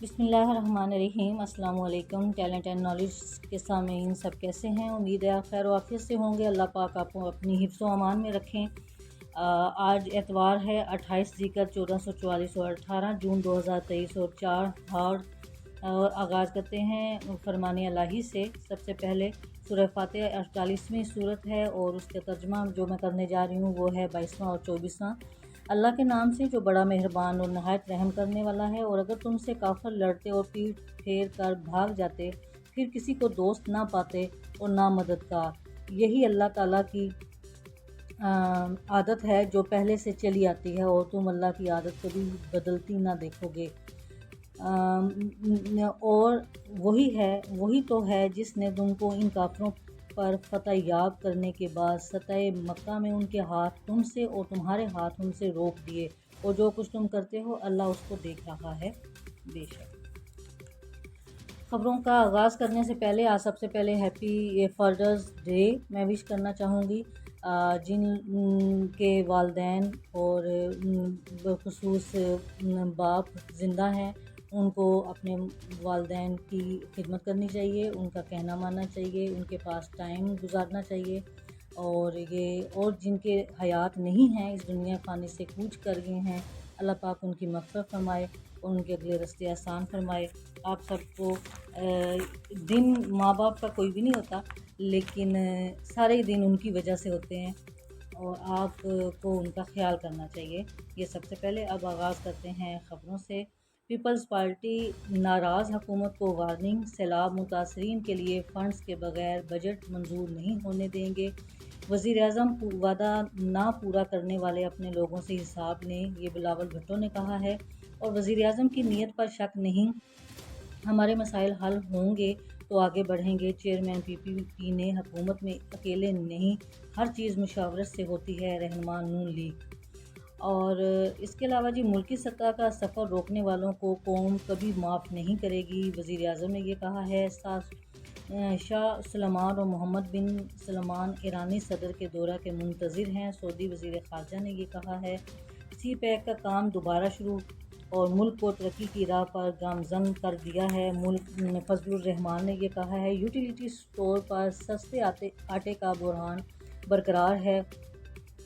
بسم اللہ الرحمن الرحیم۔ السلام علیکم ٹیلنٹ اینڈ نالج کے سامعین، سب کیسے ہیں؟ امید ہے آپ خیر و عافیت سے ہوں گے۔ اللہ پاک آپ کو اپنی حفظ و امان میں رکھیں۔ آج اتوار ہے 28 ذکر 1444 اور 18 جون 2023 اور 4 ہار اور آغاز کرتے ہیں فرمان الہی سے۔ سب سے پہلے سورہ فاتحہ 48ویں صورت ہے اور اس کا ترجمہ جو میں کرنے جا رہی ہوں وہ ہے 22واں اور 24واں۔ اللہ کے نام سے جو بڑا مہربان اور نہایت رحم کرنے والا ہے۔ اور اگر تم سے کافر لڑتے اور پیٹ پھیر کر بھاگ جاتے، پھر کسی کو دوست نہ پاتے اور نہ مددگار، یہی اللہ تعالیٰ کی عادت ہے جو پہلے سے چلی آتی ہے، اور تم اللہ کی عادت کبھی بدلتی نہ دیکھو گے۔ اور وہی تو ہے جس نے تم کو ان کافروں پر فتح یاب کرنے کے بعد فتح مکہ میں ان کے ہاتھ تم سے اور تمہارے ہاتھ ان سے روک دیے، اور جو کچھ تم کرتے ہو اللہ اس کو دیکھ رہا ہے بے شک۔ خبروں کا آغاز کرنے سے پہلے سب سے پہلے ہیپی فادرز ڈے میں وش کرنا چاہوں گی۔ جن کے والدین اور بخصوص باپ زندہ ہیں ان کو اپنے والدین کی خدمت کرنی چاہیے، ان کا کہنا ماننا چاہیے، ان کے پاس ٹائم گزارنا چاہیے۔ اور جن کے حیات نہیں ہیں، اس دنیا فانی سے کوچ کر گئے ہیں، اللہ پاک ان کی مغفرت فرمائے اور ان کے اگلے رستے آسان فرمائے۔ آپ سب کو دن ماں باپ کا کوئی بھی نہیں ہوتا، لیکن سارے دن ان کی وجہ سے ہوتے ہیں اور آپ کو ان کا خیال کرنا چاہیے۔ یہ سب سے پہلے اب آغاز کرتے ہیں خبروں سے۔ پیپلز پارٹی ناراض حکومت کو وارننگ، سیلاب متاثرین کے لیے فنڈز کے بغیر بجٹ منظور نہیں ہونے دیں گے۔ وزیر اعظم وعدہ نہ پورا کرنے والے اپنے لوگوں سے حساب لیں، یہ بلاول بھٹو نے کہا ہے۔ اور وزیر اعظم کی نیت پر شک نہیں، ہمارے مسائل حل ہوں گے تو آگے بڑھیں گے۔ چیئرمین پی پی پی نے حکومت میں اکیلے نہیں، ہر چیز مشاورت سے ہوتی ہے، رہنما نون لیگ۔ اور اس کے علاوہ ملکی سطح کا سفر روکنے والوں کو قوم کبھی معاف نہیں کرے گی، وزیر اعظم نے یہ کہا ہے۔ شاہ سلمان اور محمد بن سلمان ایرانی صدر کے دورہ کے منتظر ہیں، سعودی وزیر خارجہ نے یہ کہا ہے۔ سی پیک کا کام دوبارہ شروع اور ملک کو ترقی کی راہ پر گامزن کر دیا ہے، فضل الرحمان نے یہ کہا ہے۔ یوٹیلیٹی اسٹور پر سستے آٹے کا بحران برقرار ہے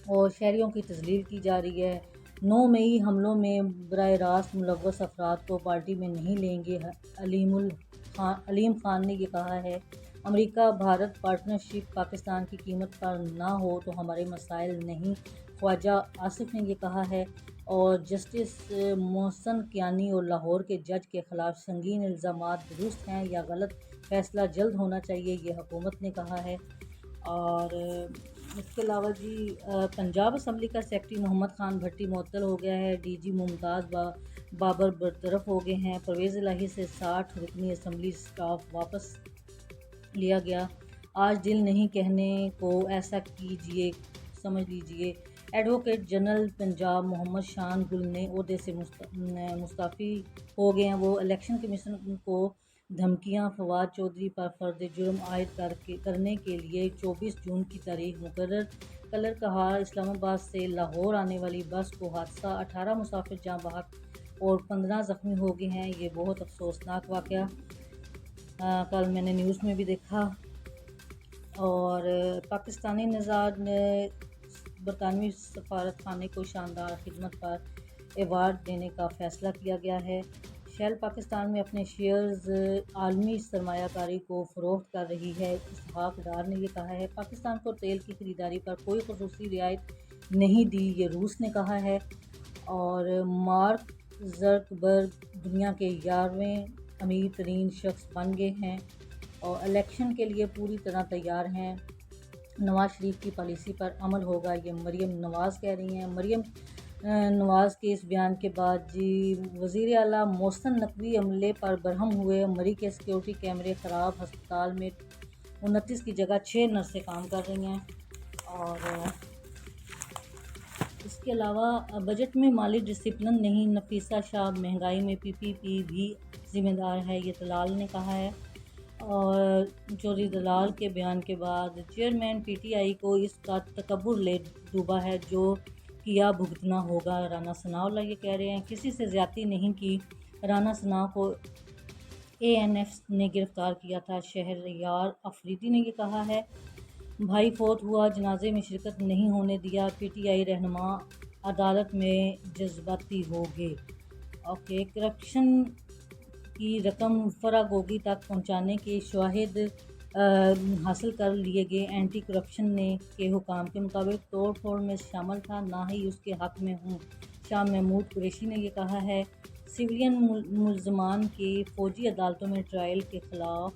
اور شہریوں کی تذلیل کی جا رہی ہے۔ 9 مئی حملوں میں براہ راست ملوث افراد کو پارٹی میں نہیں لیں گے، علیم خان نے یہ کہا ہے۔ امریکہ بھارت پارٹنرشپ پاکستان کی قیمت پر نہ ہو تو ہمارے مسائل نہیں، خواجہ آصف نے یہ کہا ہے۔ اور جسٹس محسن کیانی اور لاہور کے جج کے خلاف سنگین الزامات درست ہیں یا غلط، فیصلہ جلد ہونا چاہیے، یہ حکومت نے کہا ہے۔ اور اس کے علاوہ پنجاب اسمبلی کا سیکرٹری محمد خان بھٹی معطل ہو گیا ہے، ڈی جی ممتاز بابر برطرف ہو گئے ہیں۔ پرویز الہی سے 60 رکنی اسمبلی سٹاف واپس لیا گیا۔ آج دل نہیں کہنے کو ایسا کیجیے سمجھ لیجیے، ایڈوکیٹ جنرل پنجاب محمد شان گل نے عہدے سے مستعفی ہو گئے ہیں۔ وہ الیکشن کمیشن کو دھمکیاں، فواد چودھری پر فرد جرم عائد کرنے کے لیے 24 جون کی تاریخ مقرر۔ کلر کہار اسلام آباد سے لاہور آنے والی بس کو حادثہ، 18 مسافر جاں بحق اور 15 زخمی ہو گئے ہیں، یہ بہت افسوسناک واقعہ کل میں نے نیوز میں بھی دیکھا۔ اور پاکستانی نژاد برطانوی سفارت خانے کو شاندار خدمت پر ایوارڈ دینے کا فیصلہ کیا گیا ہے۔ شیل پاکستان میں اپنے شیئرز عالمی سرمایہ کاری کو فروخت کر رہی ہے، اسحاق ڈار نے یہ کہا ہے۔ پاکستان کو تیل کی خریداری پر کوئی خصوصی رعایت نہیں دی، یہ روس نے کہا ہے۔ اور مارک زکربرگ دنیا کے 11ویں امیر ترین شخص بن گئے ہیں اور الیکشن کے لیے پوری طرح تیار ہیں۔ نواز شریف کی پالیسی پر عمل ہوگا، یہ مریم نواز کہہ رہی ہیں۔ مریم نواز کے اس بیان کے بعد وزیر اعلیٰ محسن نقوی عملے پر برہم ہوئے۔ مری کے سیکیورٹی کیمرے خراب، ہسپتال میں 29 کی جگہ 6 نرسیں کام کر رہی ہیں۔ اور اس کے علاوہ بجٹ میں مالی ڈسپلن نہیں، نفیسہ شاہ مہنگائی میں پی پی پی بھی ذمہ دار ہے، یہ دلال نے کہا ہے۔ اور چوری دلال کے بیان کے بعد چیئرمین پی ٹی آئی کو اس کا تکبر لے ڈوبا ہے جو کیا بھگتنا ہوگا، رانا ثناءاللہ یہ کہہ رہے ہیں۔ کسی سے زیادتی نہیں کی، رانا ثنا کو ANF نے گرفتار کیا تھا۔ شہریار افریدی نے یہ کہا ہے، بھائی فوت ہوا، جنازے میں شرکت نہیں ہونے دیا، PTI رہنما عدالت میں جذباتی ہو گئے۔ کرپشن کی رقم فراگوگی تک پہنچانے کے شواہد حاصل کر لیے گئے۔ اینٹی کرپشن کے حکام کے مطابق توڑ پھوڑ میں شامل تھا، نہ ہی اس کے حق میں ہوں۔ شاہ محمود قریشی نے یہ کہا ہے، سویلین ملزمان کی فوجی عدالتوں میں ٹرائل کے خلاف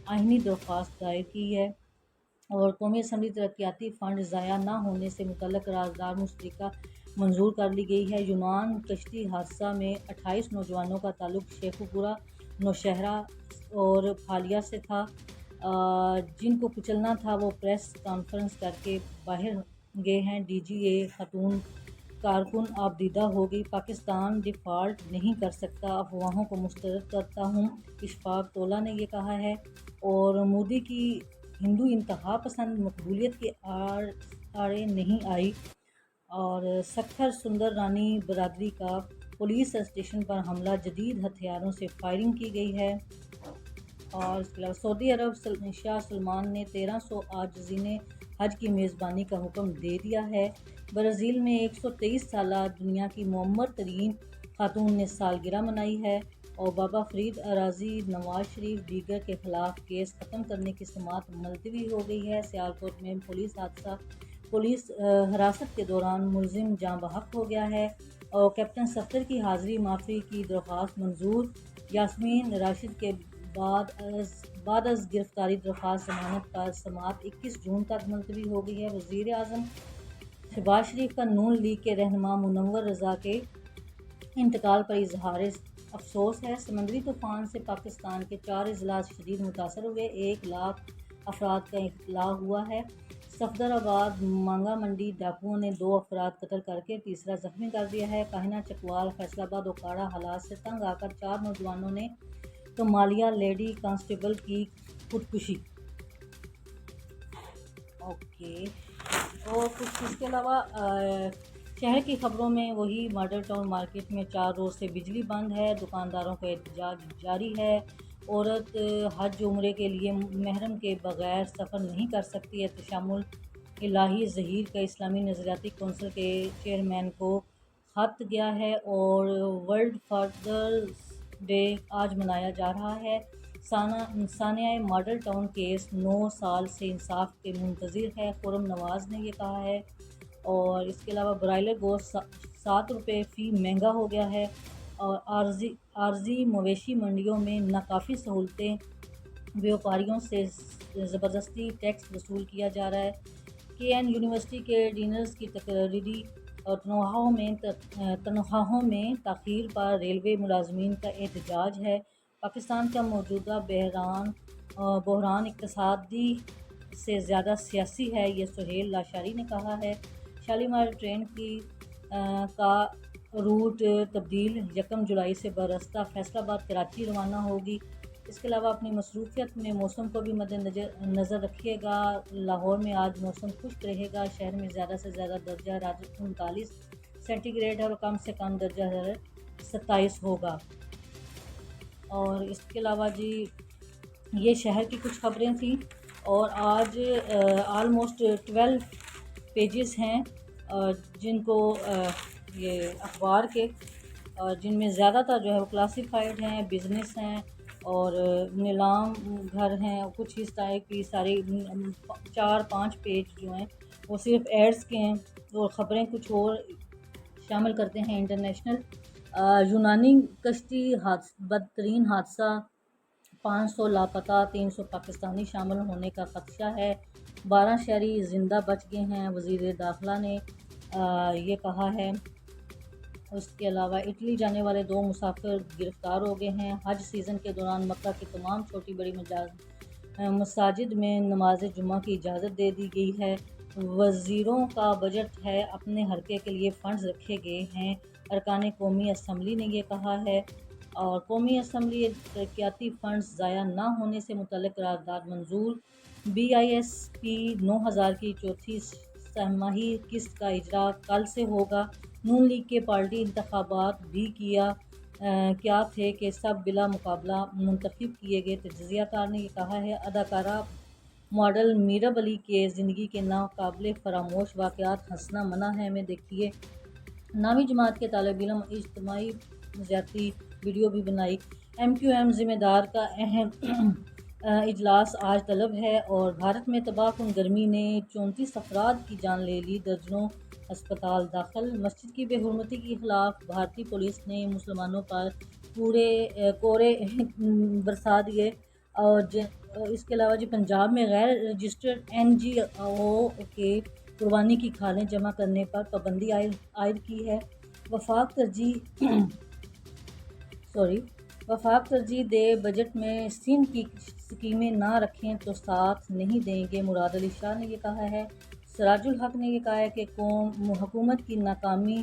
آئینی درخواست دائر کی ہے، اور قومی اسمبلی ترقیاتی فنڈ ضائع نہ ہونے سے متعلق قرارداد مشترکہ منظور کر لی گئی ہے۔ یونان کشتی حادثہ میں 28 نوجوانوں کا تعلق شیخوپورہ، نوشہرہ اور پھالیا سے تھا۔ جن کو کچلنا تھا وہ پریس کانفرنس کر کے باہر گئے ہیں۔ DGA خاتون کارکن آبدیدہ ہوگی، پاکستان ڈیفالٹ نہیں کر سکتا، افواہوں کو مسترد کرتا ہوں، اشفاق تولا نے یہ کہا ہے۔ اور مودی کی ہندو انتہا پسند مقبولیت کے آڑے نہیں آئی، اور سکھر سندر رانی برادری کا پولیس اسٹیشن پر حملہ، جدید ہتھیاروں سے فائرنگ کی گئی ہے۔ اور اس کے علاوہ سعودی عرب شاہ سلمان نے 1300 عاجزین حج کی میزبانی کا حکم دے دیا ہے۔ برازیل میں 123 سالہ دنیا کی معمر ترین خاتون نے سالگرہ منائی ہے۔ اور بابا فرید اراضی نواز شریف دیگر کے خلاف کیس ختم کرنے کی سماعت ملتوی ہو گئی ہے۔ سیالکوٹ میں پولیس حراست کے دوران ملزم جاں بحق ہو گیا ہے، اور کیپٹن صفدر کی حاضری معافی کی درخواست منظور۔ یاسمین راشد کے بعد از گرفتاری درخواست ضمانت پر سماعت 21 جون تک ملتوی ہو گئی ہے۔ وزیر اعظم شہباز شریف کا نون لیگ کے رہنما منور رضا کے انتقال پر اظہار افسوس ہے۔ سمندری طوفان سے پاکستان کے 4 اضلاع شدید متاثر ہوئے، 1 لاکھ افراد کا اطلاع ہوا ہے۔ صفدر آباد مانگا منڈی ڈاکوؤں نے 2 افراد قتل کر کے تیسرا زخمی کر دیا ہے۔ کاہنہ چکوال فیصل آباد اوکاڑا حالات سے تنگ آ کر 4 نوجوانوں نے کمالیہ لیڈی کانسٹیبل کی خودکشی۔ اور کچھ اس کے علاوہ شہر کی خبروں میں وہی ماڈل ٹاؤن مارکیٹ میں 4 روز سے بجلی بند ہے، دکانداروں کا احتجاج جاری ہے۔ عورت حج عمرے کے لیے محرم کے بغیر سفر نہیں کر سکتی ہے۔ تشامل الہی ظہیر کا اسلامی نظریاتی کونسل کے چیئرمین کو خط گیا ہے، اور ورلڈ فادرز ڈے آج منایا جا رہا ہے۔ ثانیہ ماڈل ٹاؤن کیس 9 سال سے انصاف کے منتظر ہے، خرم نواز نے یہ کہا ہے۔ اور اس کے علاوہ برائلر گوشت 7 روپے فی مہنگا ہو گیا ہے، اور عارضی مویشی منڈیوں میں ناکافی سہولتیں، بیوپاریوں سے زبردستی ٹیکس وصول کیا جا رہا ہے۔ KN یونیورسٹی کے ڈینرز کی تقرری اور تنخواہوں میں تاخیر پر ریلوے ملازمین کا احتجاج ہے۔ پاکستان کا موجودہ بحران اقتصادی سے زیادہ سیاسی ہے، یہ سہیل لاشاری نے کہا ہے۔ شالیمار ٹرین کا روٹ تبدیل 1 جولائی سے براستہ فیصل آباد کراچی روانہ ہوگی۔ اس کے علاوہ اپنی مصروفیت میں موسم کو بھی مد نظر رکھیے گا۔ لاہور میں آج موسم خشک رہے گا، شہر میں زیادہ سے زیادہ درجہ حرارت 39 سینٹی گریڈ اور کم سے کم درجہ حرارت 27 ہوگا۔ اور اس کے علاوہ یہ شہر کی کچھ خبریں تھیں، اور آج آلموسٹ 12 پیجز ہیں جن کو یہ اخبار کے، جن میں زیادہ تر جو ہے وہ کلاسیفائڈ ہیں، بزنس ہیں، اور نیلام گھر ہیں۔ کچھ اس ٹائپ کی ساری 4-5 پیج جو ہیں وہ صرف ایڈز کے ہیں، اور خبریں کچھ اور شامل کرتے ہیں۔ انٹرنیشنل یونانی کشتی بدترین حادثہ، 500 لاپتہ، 300 پاکستانی شامل ہونے کا خدشہ ہے، 12 شہری زندہ بچ گئے ہیں، وزیر داخلہ نے یہ کہا ہے۔ اس کے علاوہ اٹلی جانے والے 2 مسافر گرفتار ہو گئے ہیں۔ حج سیزن کے دوران مکہ کی تمام چھوٹی بڑی مساجد میں نماز جمعہ کی اجازت دے دی گئی ہے۔ وزیروں کا بجٹ ہے، اپنے حلقے کے لیے فنڈز رکھے گئے ہیں، ارکان قومی اسمبلی نے یہ کہا ہے۔ اور قومی اسمبلی ترقیاتی فنڈز ضائع نہ ہونے سے متعلق قرارداد منظور۔ BISP 9000 کی چوتھی سہ-ماہی قسط کا اجرا کل سے ہوگا۔ نون لیگ کے پارٹی انتخابات بھی کیا کیا تھے کہ سب بلا مقابلہ منتخب کیے گئے۔ تجزیہ کار نے یہ کہا ہے اداکارہ ماڈل میرب علی کے زندگی کے ناقابل فراموش واقعات ہنسنا منع ہے میں دیکھیے۔ 9ویں جماعت کے طالب علم اجتماعی زیادتی ویڈیو بھی بنائی۔ ایم کیو ایم ذمہ دار کا اہم اجلاس آج طلب ہے۔ اور بھارت میں تباہ کن گرمی نے 34 افراد کی جان لے لی، درجنوں ہسپتال داخل۔ مسجد کی بے حرمتی کے خلاف بھارتی پولیس نے مسلمانوں پر کورے برسا دیے۔ اور اس کے علاوہ پنجاب میں غیر رجسٹرڈ این جی او کے قربانی کی کھالیں جمع کرنے پر پابندی عائد کی ہے۔ وفاق ترجیح دے بجٹ میں سندھ کی اسکیمیں نہ رکھیں تو ساتھ نہیں دیں گے، مراد علی شاہ نے یہ کہا ہے۔ سراج الحق نے یہ کہا ہے کہ حکومت کی ناکامی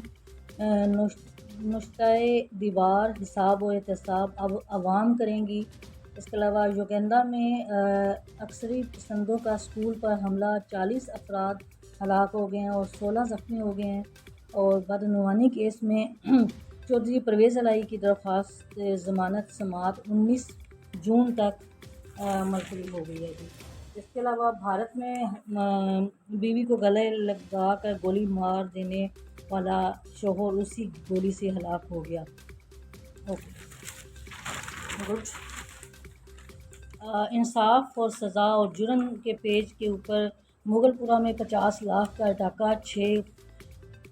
نشتہ دیوار حساب و احتساب اب عوام کریں گی۔ اس کے علاوہ یوگینڈا میں عسکری پسندوں کا اسکول پر حملہ، 40 افراد ہلاک ہو گئے ہیں اور 16 زخمی ہو گئے ہیں۔ اور بدعنوانی کیس میں چودھری پرویز الہی کی درخواست ضمانت سماعت 19 جون تک ملتوی ہو گئی ہے۔ اس کے علاوہ بھارت میں بیوی کو گلے لگا کر گولی مار دینے والا شوہر اسی گولی سے ہلاک ہو گیا۔ گڈ۔ انصاف اور سزا اور جرم کے پیج کے اوپر مغل پورہ میں 50 لاکھ کا ڈاکہ، 6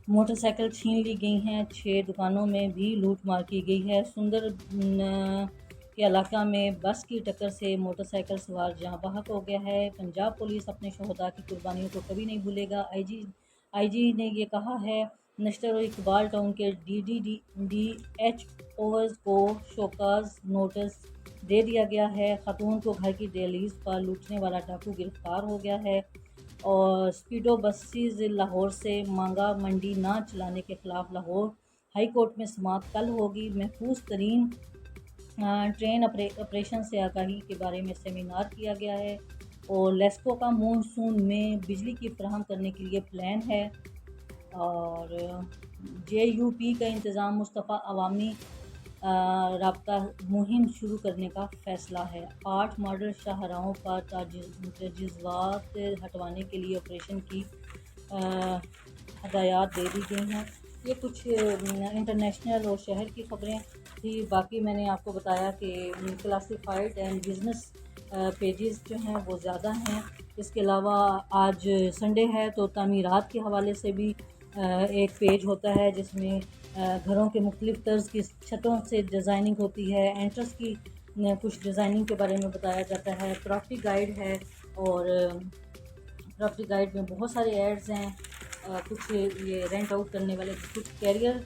موٹر سائیکل چھین لی گئی ہیں، 6 دکانوں میں بھی لوٹ مار کی گئی ہے۔ سندر کے علاقہ میں بس کی ٹکر سے موٹر سائیکل سوار جاں بحق ہو گیا ہے۔ پنجاب پولیس اپنے شہداء کی قربانیوں کو کبھی نہیں بھولے گا، آئی جی نے یہ کہا ہے۔ نشتر اور اقبال ٹاؤن کے ڈی ایچ اوز کو شوکاز نوٹس دے دیا گیا ہے۔ خاتون کو گھر کی دہلیز پر لوٹنے والا ڈاکو گرفتار ہو گیا ہے۔ اور اسپیڈو بسیز لاہور سے مانگا منڈی نہ چلانے کے خلاف لاہور ہائی کورٹ میں سماعت کل ہوگی۔ محفوظ ترین ٹرین آپریشن سے آگاہی کے بارے میں سیمینار کیا گیا ہے۔ اور لیسکو کا مونسون میں بجلی کی فراہم کرنے کے لیے پلان ہے۔ اور جے یو پی کا انتظام مصطفیٰ عوامی رابطہ مہم شروع کرنے کا فیصلہ ہے۔ 8 ماڈل شاہراہوں پر تجاوزات ہٹوانے کے لیے آپریشن کی ہدایات دے دی گئی ہیں۔ یہ کچھ انٹرنیشنل اور شہر کی خبریں تھی۔ باقی میں نے آپ کو بتایا کہ کلاسیفائڈ اینڈ بزنس پیجز جو ہیں وہ زیادہ ہیں۔ اس کے علاوہ آج سنڈے ہے تو تعمیرات کے حوالے سے بھی ایک پیج ہوتا ہے جس میں گھروں کے مختلف طرز کی چھتوں سے ڈیزائننگ ہوتی ہے، انٹرس کی کچھ ڈیزائننگ کے بارے میں بتایا جاتا ہے، پراپرٹی گائیڈ ہے۔ اور پراپرٹی گائیڈ میں بہت سارے ایڈز ہیں، کچھ یہ رینٹ آؤٹ کرنے والے، کچھ کیریئر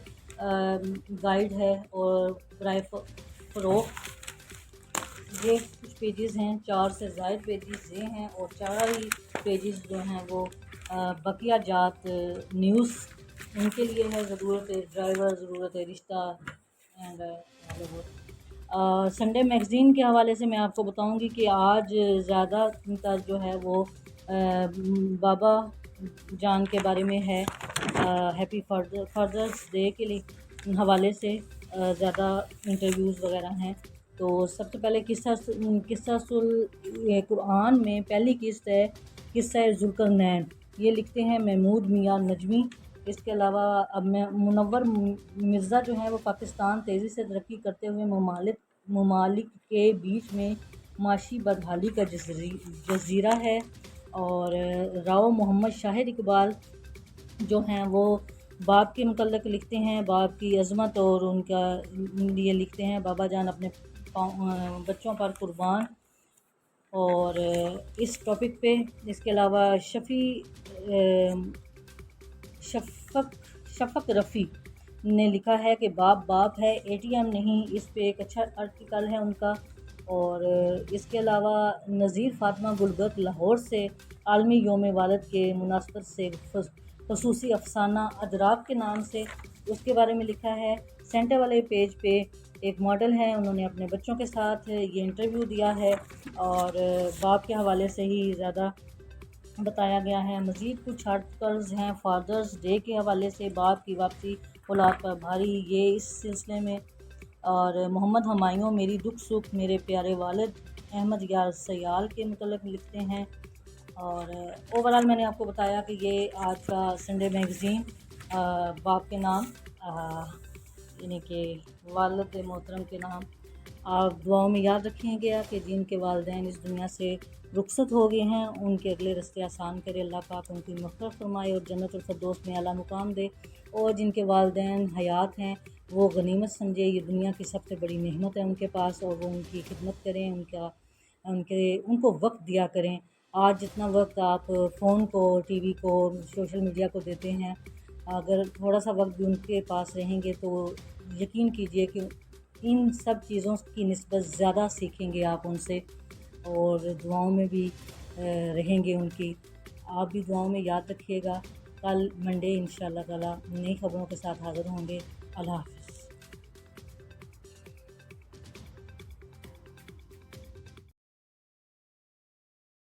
گائیڈ ہے اور برائے فروغ، یہ کچھ پیجز ہیں۔ 4 سے زائد پیجز یہ ہیں اور 4 ہی پیجز جو ہیں وہ بقیہ جات نیوز ان کے لیے ہے، ضرورت ڈرائیور، ضرورت رشتہ اینڈ سنڈے میگزین کے حوالے سے میں آپ کو بتاؤں گی کہ آج زیادہ تر جو ہے وہ بابا جان کے بارے میں ہے، ہیپی فادرس ڈے کے لیے حوالے سے زیادہ انٹرویوز وغیرہ ہیں۔ تو سب سے پہلے قصص قرآن میں پہلی قسط ہے قصہ ذوالقرنین، یہ لکھتے ہیں محمود میاں نجمی۔ اس کے علاوہ اب منور مرزا جو ہیں وہ پاکستان تیزی سے ترقی کرتے ہوئے ممالک کے بیچ میں معاشی بدحالی کا جزیرہ ہے۔ اور راؤ محمد شاہد اقبال جو ہیں وہ باپ کے متعلق لکھتے ہیں، باپ کی عظمت اور ان کا لیے لکھتے ہیں، بابا جان اپنے بچوں پر قربان۔ اور اس ٹاپک پہ اس کے علاوہ شفق رفیع نے لکھا ہے کہ باپ ہے اے ٹی ایم نہیں، اس پہ ایک اچھا آرٹیکل ہے ان کا۔ اور اس کے علاوہ نذیر فاطمہ گلبرگ لاہور سے عالمی یوم والد کے مناسبت سے خصوصی افسانہ ادراک کے نام سے اس کے بارے میں لکھا ہے۔ سینٹر والے پیج پہ ایک ماڈل ہے، انہوں نے اپنے بچوں کے ساتھ یہ انٹرویو دیا ہے اور باپ کے حوالے سے ہی زیادہ بتایا گیا ہے۔ مزید کچھ آرٹیکلز ہیں فادرز ڈے کے حوالے سے، باپ کی واپسی اولاد پر بھاری، یہ اس سلسلے میں اور محمد ہمایوں میری دکھ سکھ میرے پیارے والد احمد یار سیال کے متعلق لکھتے ہیں۔ اور اوورال میں نے آپ کو بتایا کہ یہ آج کا سنڈے میگزین باپ کے نام یعنی کہ والد محترم کے نام آپ دعاؤں میں یاد رکھیں گے کہ جن کے والدین اس دنیا سے رخصت ہو گئے ہیں ان کے اگلے رستے آسان کرے، اللہ پاک ان کی مغفرت فرمائے اور جنت الفردوس میں اعلیٰ مقام دے، اور جن کے والدین حیات ہیں وہ غنیمت سمجھے، یہ دنیا کی سب سے بڑی نعمت ہے ان کے پاس، اور وہ ان کی خدمت کریں، ان کو وقت دیا کریں۔ آج جتنا وقت آپ فون کو، ٹی وی کو، سوشل میڈیا کو دیتے ہیں، اگر تھوڑا سا وقت بھی ان کے پاس رہیں گے تو یقین کیجئے کہ ان سب چیزوں کی نسبت زیادہ سیکھیں گے آپ ان سے، اور دعاؤں میں بھی رہیں گے ان کی۔ آپ بھی دعاؤں میں یاد رکھیے گا۔ کل منڈے انشاءاللہ تعالی نئی خبروں کے ساتھ حاضر ہوں گے۔ اللہ حافظ۔